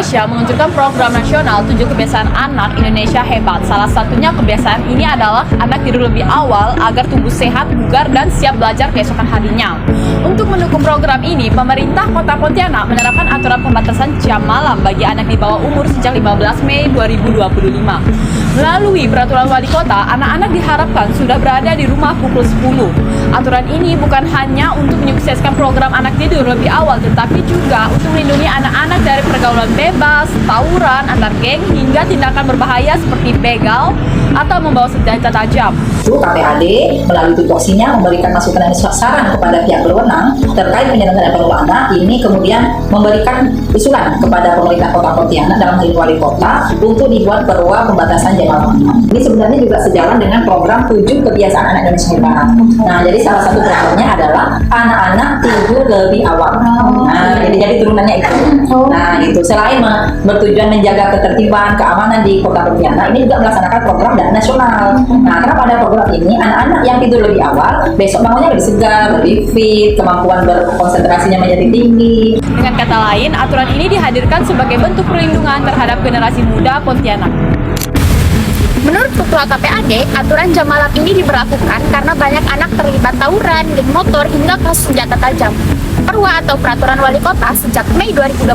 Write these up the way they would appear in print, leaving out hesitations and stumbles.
Indonesia meluncurkan program nasional 7 kebiasaan anak Indonesia hebat. Salah satunya kebiasaan ini adalah anak tidur lebih awal agar tubuh sehat, bugar, dan siap belajar keesokan harinya. Untuk mendukung program ini, pemerintah Kota Pontianak menerapkan aturan pembatasan jam malam bagi anak di bawah umur sejak 15 Mei 2025. Melalui peraturan wali kota, anak-anak diharapkan sudah berada di rumah pukul 10. Aturan ini bukan hanya untuk menyukseskan program anak tidur lebih awal, tetapi juga untuk melindungi anak-anak dari pergaulan bebas, tawuran antar geng, hingga tindakan berbahaya seperti begal atau membawa senjata tajam. KPAD melalui tupoksinya memberikan masukan dan saran kepada pihak berwenang terkait penyelenggaraan pemilu anak. Ini kemudian memberikan usulan kepada pemerintah Kota Pontianak dalam hal ini wali kota untuk dibuat perwa pembatasan jam malam anak. Ini sebenarnya juga sejalan dengan program 7 kebiasaan anak Indonesia hebat. Nah, jadi salah satu programnya adalah anak-anak tidur lebih awal. Nah, jadi turunannya itu. Nah, itu selain bertujuan menjaga ketertiban, keamanan di Kota Pontianak, ini juga melaksanakan program dan nasional. Nah, kenapa ada program ini? Anak-anak yang tidur lebih awal besok bangunnya lebih segar, lebih fit, kemampuan berkonsentrasinya menjadi tinggi. Dengan kata lain, aturan ini dihadirkan sebagai bentuk perlindungan terhadap generasi muda Pontianak. Menurut Ketua KPAD, aturan jam malam ini diberlakukan karena banyak anak terlibat tawuran, geng motor, hingga kasus senjata tajam. Perwa atau Peraturan Wali Kota sejak Mei 2025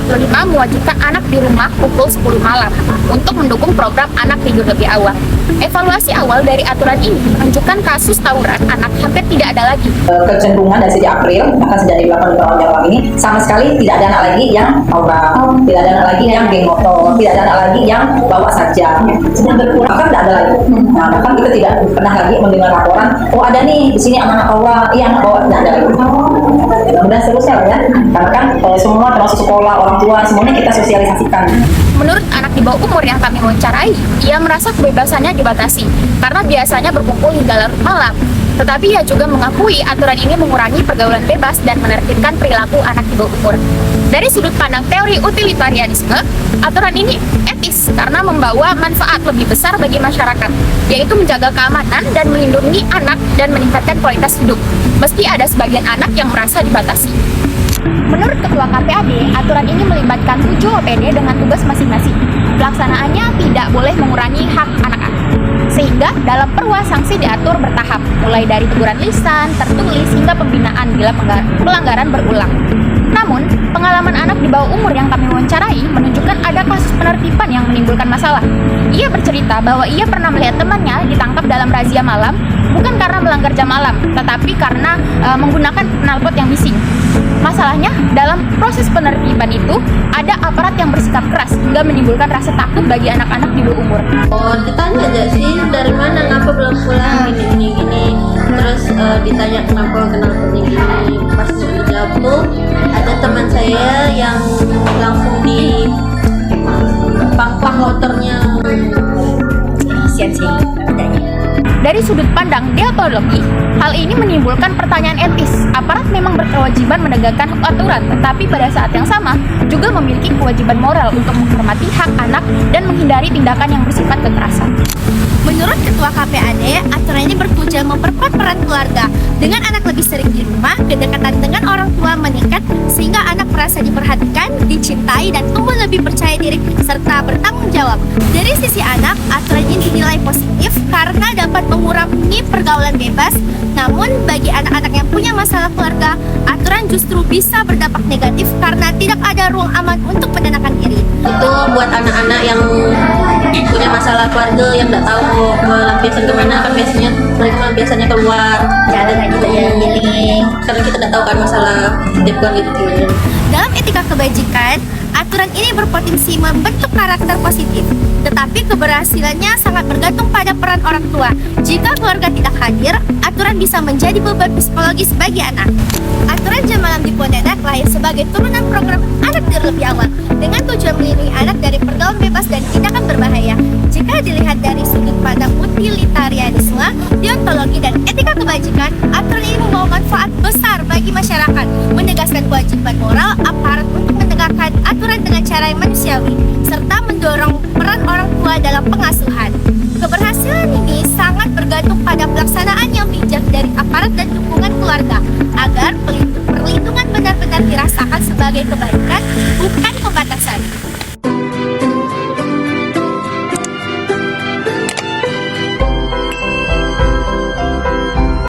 mewajibkan anak di rumah pukul 10 malam untuk mendukung program anak tidur lebih awal. Evaluasi awal dari aturan ini menunjukkan kasus tawuran anak hampir tidak ada lagi. Kecenderungan dari sejak April, bahkan sejak dilakukan tahun Januari ini, sama sekali tidak ada anak lagi yang tawuran, tidak ada anak lagi yang geng motor, tidak ada anak lagi yang bawa saja. Sudah berkurang, bahkan tidak ada lagi. Nah, bahkan kita tidak pernah lagi mendengar laporan, oh ada nih di sini anak-anak bawa, iya anak bawa, tidak ada lagi. Mudah-mudahan seterusnya lah ya, karena kan semua termasuk sekolah, orang tua, semuanya kita sosialisasikan. Menurut anak di bawah umur yang kami wawancarai, ia merasa kebebasannya dibatasi karena biasanya berkumpul hingga larut malam. Tetapi ia juga mengakui aturan ini mengurangi pergaulan bebas dan menertibkan perilaku anak di bawah umur. Dari sudut pandang teori utilitarianisme, aturan ini etis karena membawa manfaat lebih besar bagi masyarakat, yaitu menjaga keamanan dan melindungi anak dan meningkatkan kualitas hidup, meski ada sebagian anak yang merasa dibatasi. Menurut Ketua KPAD, aturan ini melibatkan 7 OPD dengan tugas masing-masing. Pelaksanaannya tidak boleh mengurangi hak anak-anak. Sehingga dalam perwa sanksi diatur bertahap, mulai dari teguran lisan, tertulis, hingga pembinaan bila pelanggaran berulang. Namun, pengalaman anak di bawah umur yang kami wawancarai menunjukkan ada kasus penertiban yang menimbulkan masalah. Ia bercerita bahwa ia pernah melihat temannya ditangkap dalam razia malam, bukan karena melanggar jam malam, tetapi karena menggunakan knalpot yang bising. Masalahnya, dalam proses penertiban itu, ada aparat yang bersikap keras hingga menimbulkan rasa takut bagi anak-anak di bawah umur. Oh, ditanya aja sih dari mana, ngapa belum pulang, gini. Terus ditanya kenapa potnya gini. Pas mau dijawab tuh, ada teman saya yang langsung di pang motornya. Efisiensi adanya. Dari sudut pandang deontologi, hal ini menimbulkan pertanyaan etis. Aparat memang berkewajiban menegakkan aturan, tetapi pada saat yang sama juga memiliki kewajiban moral untuk menghormati hak anak dan menghindari tindakan yang bersifat kekerasan. Menurut Ketua KPAD, aturan ini bertujuan memperkuat peran keluarga. Dengan anak lebih sering di rumah, kedekatan dengan orang tua meningkat sehingga anak merasa diperhatikan, dicintai, dan tumbuh lebih percaya diri serta bertanggung jawab. Dari sisi anak, aturan ini dinilai positif karena dapat mengurangi pergaulan bebas. Namun, bagi anak-anak yang punya masalah keluarga, aturan justru bisa berdampak negatif karena tidak ada ruang aman untuk menenangkan diri. Itu buat anak-anak yang punya masalah keluarga yang nggak tahu melampiaskan kemana, kan biasanya mereka biasanya keluar. Jangan gitu ya, Karena kita nggak tahu kan masalah setiap keluarga itu gimana. Dalam etika kebajikan, aturan ini berpotensi membentuk karakter positif, tetapi keberhasilannya sangat bergantung pada peran orang tua. Jika keluarga tidak hadir, aturan bisa menjadi beban psikologis bagi anak. Aturan jam malam di Pontianak lahir sebagai turunan program anak tidur lebih awal dengan tujuan melindungi anak dari pergaulan bebas dan tindakan berbahaya. Jika dilihat dari sudut pandang utilitarianisme, deontologi, dan etika kebajikan, aturan ini membawa manfaat besar bagi masyarakat, menegaskan kewajiban moral aparat untuk menegakkan aturan dengan cara yang manusiawi, serta mendorong peran orang tua dalam pengasuhan. Keberhasilan ini sangat bergantung pada pelaksanaan yang bijak dari aparat dan dukungan keluarga, agar perlindungan benar-benar dirasakan sebagai kebaikan, bukan pembatasan.